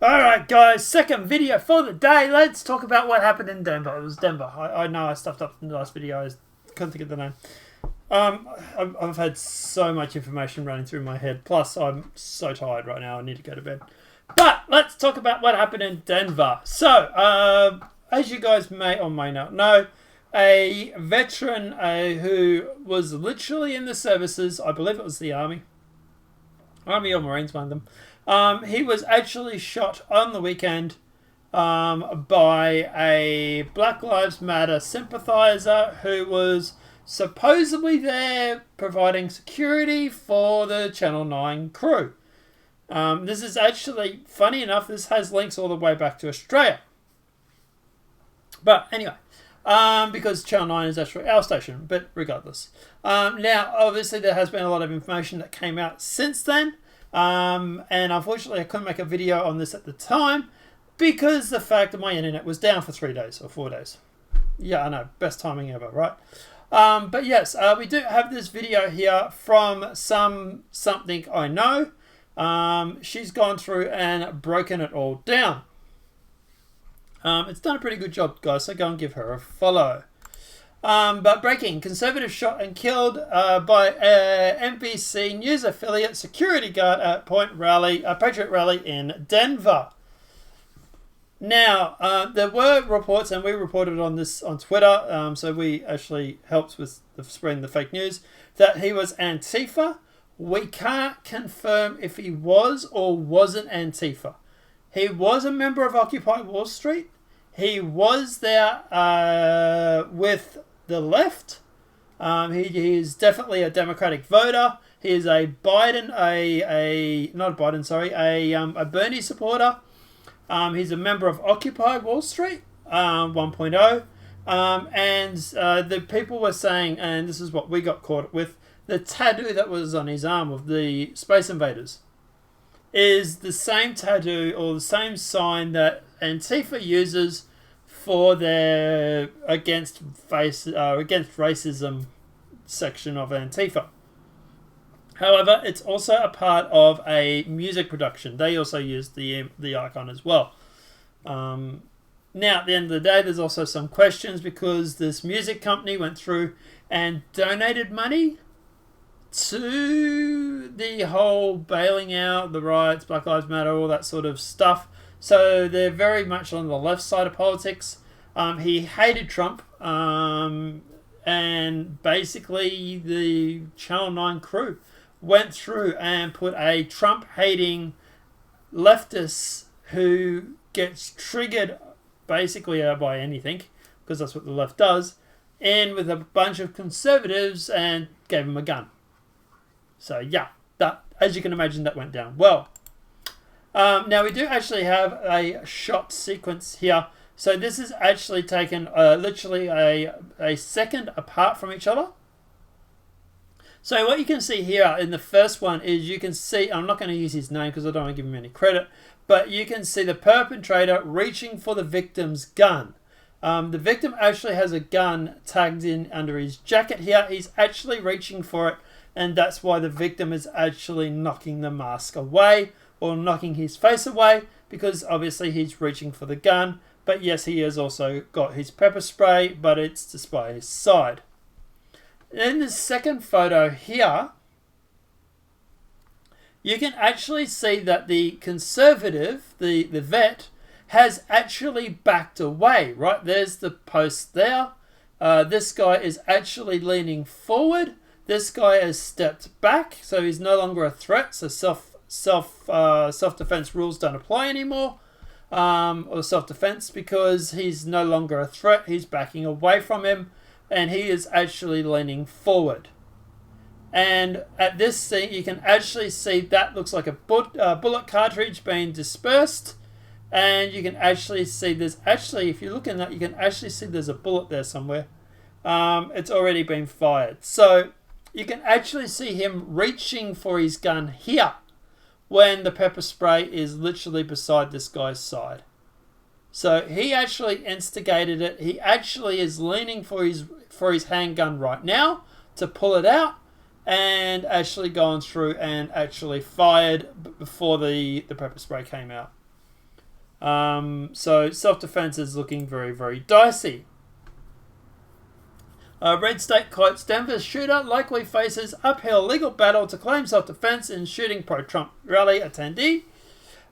Alright guys, second video for the day. Let's talk about what happened in Denver. It was Denver. I know I stuffed up in the last video. I couldn't think of the name. I've had so much information running through my head. Plus, I'm so tired right now. I need to go to bed. But let's talk about what happened in Denver. So, as you guys may or may not know, a veteran who was literally in the services, I believe it was the Army or Marines, one of them. He was actually shot on the weekend by a Black Lives Matter sympathizer who was supposedly there providing security for the Channel 9 crew. This is actually, funny enough, this has links all the way back to Australia. But anyway, because Channel 9 is actually our station, but regardless. Now, obviously, there has been a lot of information that came out since then. And unfortunately I couldn't make a video on this at the time because the fact that my internet was down for 3 days or 4 days. Yeah, I know, best timing ever, right? But yes, we do have this video here from something I know. She's gone through and broken it all down. It's done a pretty good job, guys, so go and give her a follow. But breaking, conservative shot and killed by NBC News affiliate security guard at Patriot Rally in Denver. Now, there were reports, and we reported on this on Twitter, so we actually helped with spreading the fake news, that he was Antifa. We can't confirm if he was or wasn't Antifa. He was a member of Occupy Wall Street. He was there with the left. He is definitely a Democratic voter. He is a a Bernie supporter. He's a member of Occupy Wall Street 1.0. And the people were saying, and this is what we got caught with, the tattoo that was on his arm of the Space Invaders is the same tattoo or the same sign that Antifa uses for their against racism section of Antifa. However, it's also a part of a music production. They also use the icon as well. Now, at the end of the day, there's also some questions because this music company went through and donated money to the whole bailing out, the riots, Black Lives Matter, all that sort of stuff. So they're very much on the left side of politics. He hated Trump. And basically the Channel 9 crew went through and put a Trump-hating leftist who gets triggered basically by anything, because that's what the left does, in with a bunch of conservatives and gave him a gun. So yeah, that, as you can imagine, that went down well. Now we do actually have a shot sequence here. So this is actually taken literally a second apart from each other. So what you can see here in the first one is you can see, I'm not going to use his name because I don't want to give him any credit, but you can see the perpetrator reaching for the victim's gun. The victim actually has a gun tagged in under his jacket here. He's actually reaching for it, and that's why the victim is actually knocking the mask away or knocking his face away, because obviously he's reaching for the gun. But yes, he has also got his pepper spray, but it's just by his side. In the second photo here, you can actually see that the conservative, the vet, has actually backed away, right? There's the post there. This guy is actually leaning forward. This guy has stepped back, so he's no longer a threat. So self-defense rules don't apply anymore, or self-defense, because he's no longer a threat. He's backing away from him, and he is actually leaning forward. And at this scene, you can actually see that looks like a bullet cartridge being dispersed. And you can actually see there's actually, if you look in that, you can actually see there's a bullet there somewhere. It's already been fired. So you can actually see him reaching for his gun here when the pepper spray is literally beside this guy's side. So he actually instigated it. He actually is leaning for his handgun right now to pull it out, and actually gone through and actually fired before the pepper spray came out. So self-defense is looking very, very dicey. Red State quotes Denver's shooter likely faces uphill legal battle to claim self-defense in shooting pro-Trump rally attendee.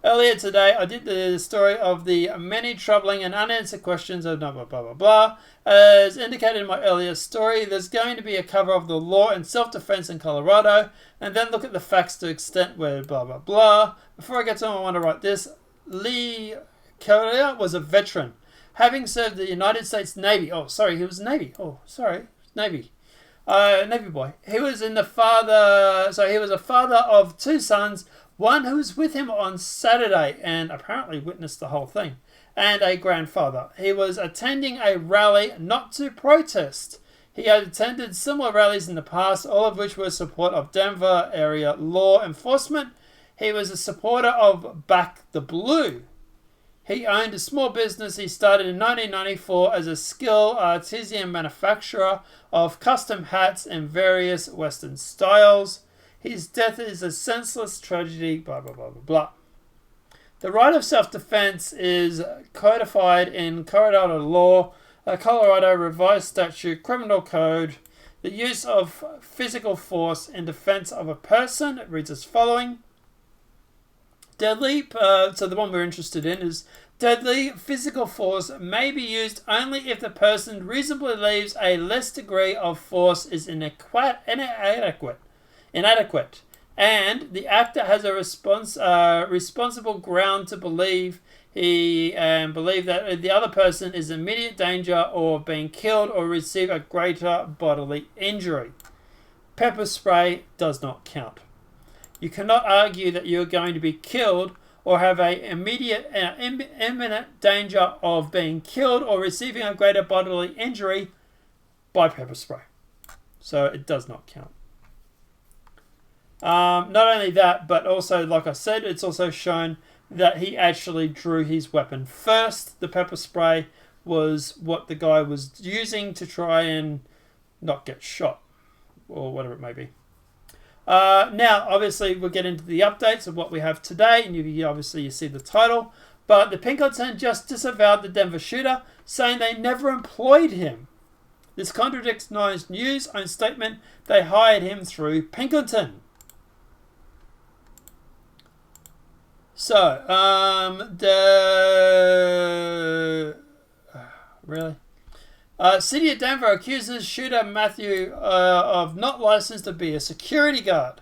Earlier today, I did the story of the many troubling and unanswered questions of blah, blah, blah, blah, blah. As indicated in my earlier story, there's going to be a cover of the law and self-defense in Colorado, and then look at the facts to extent where blah, blah, blah. Before I get to them, I want to write this. Lee Correa was a veteran, having served the United States Navy. He was Navy. Navy. Navy boy. He was a father of two sons, one who was with him on Saturday and apparently witnessed the whole thing, and a grandfather. He was attending a rally not to protest. He had attended similar rallies in the past, all of which were support of Denver area law enforcement. He was a supporter of Back the Blue. He owned a small business he started in 1994 as a skilled artisan manufacturer of custom hats in various Western styles. His death is a senseless tragedy, blah, blah, blah, blah, blah. The right of self-defense is codified in Colorado law, Colorado Revised Statute, Criminal Code. The use of physical force in defense of a person reads as following. Deadly, so the one we're interested in is deadly physical force may be used only if the person reasonably believes a less degree of force is inadequate, and the actor has a responsible ground to believe that the other person is in immediate danger or being killed or receive a greater bodily injury. Pepper spray does not count. You cannot argue that you are going to be killed or have an imminent danger of being killed or receiving a greater bodily injury by pepper spray. So it does not count. Not only that, but also, like I said, it's also shown that he actually drew his weapon first. The pepper spray was what the guy was using to try and not get shot or whatever it may be. Now, obviously, we'll get into the updates of what we have today, and you see the title. But the Pinkerton just disavowed the Denver shooter, saying they never employed him. This contradicts Nine's News' own statement they hired him through Pinkerton. So, really? City of Denver accuses shooter Matthew of not licensed to be a security guard.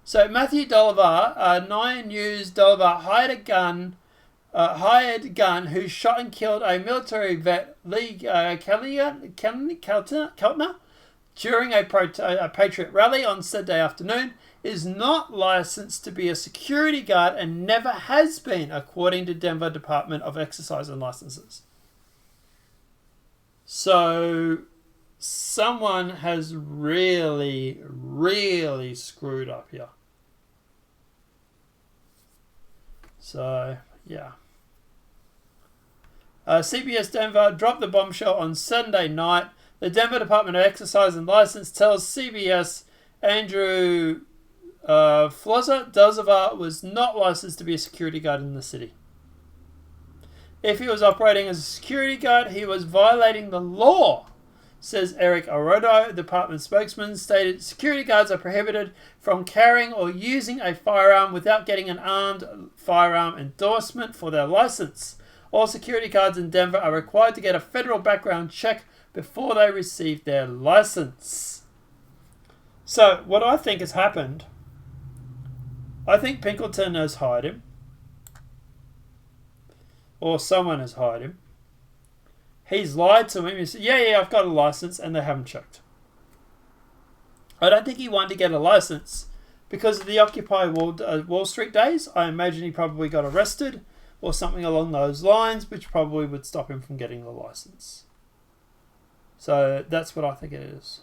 So Matthew Dolloff, 9 News Dolloff hired gun who shot and killed a military vet, Lee Keltner, during a Patriot rally on Saturday afternoon, is not licensed to be a security guard and never has been, according to Denver Department of Exercise and Licenses. So, someone has really, really screwed up here. So, yeah. CBS Denver dropped the bombshell on Sunday night. The Denver Department of Exercise and License tells CBS Andrew Flozza was not licensed to be a security guard in the city. If he was operating as a security guard, he was violating the law, says Eric Orodo, department spokesman, stated security guards are prohibited from carrying or using a firearm without getting an armed firearm endorsement for their license. All security guards in Denver are required to get a federal background check before they receive their license. So, what I think has happened, I think Pinkerton has hired him. Or someone has hired him. He's lied to him. He said, yeah, I've got a license, and they haven't checked. I don't think he wanted to get a license because of the Occupy Wall Street days. I imagine he probably got arrested or something along those lines, which probably would stop him from getting the license. So that's what I think it is.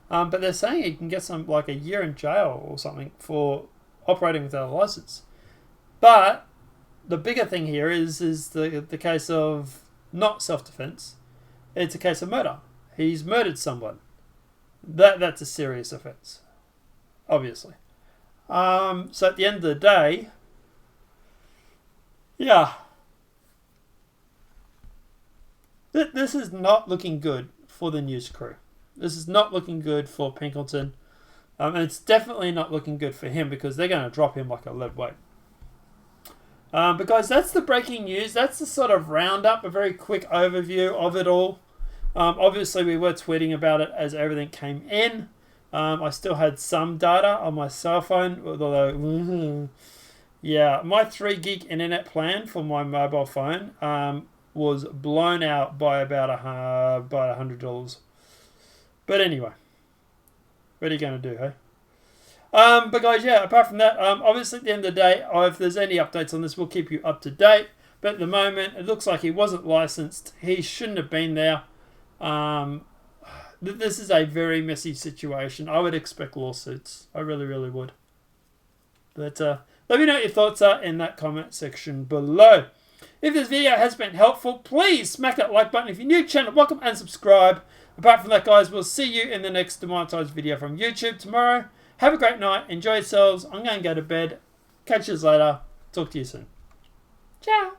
But they're saying he can get a year in jail or something for operating without a license. But the bigger thing here is the case of not self-defense. It's a case of murder. He's murdered someone. That's a serious offense, obviously. So at the end of the day, Yeah. This is not looking good for the news crew. This is not looking good for Pinkleton. And it's definitely not looking good for him because they're going to drop him like a lead weight. But guys, that's the breaking news. That's the sort of roundup, a very quick overview of it all. Obviously, we were tweeting about it as everything came in. I still had some data on my cell phone, although, yeah, my 3 gig internet plan for my mobile phone was blown out by about $100. But anyway, what are you going to do, hey? But guys, yeah, apart from that, obviously at the end of the day, if there's any updates on this, we'll keep you up to date. But at the moment, it looks like he wasn't licensed. He shouldn't have been there. This is a very messy situation. I would expect lawsuits. I really, really would. But let me know what your thoughts are in that comment section below. If this video has been helpful, please smack that like button. If you're new to the channel, welcome and subscribe. Apart from that, guys, we'll see you in the next demonetized video from YouTube tomorrow. Have a great night. Enjoy yourselves. I'm going to go to bed. Catch you later. Talk to you soon. Ciao.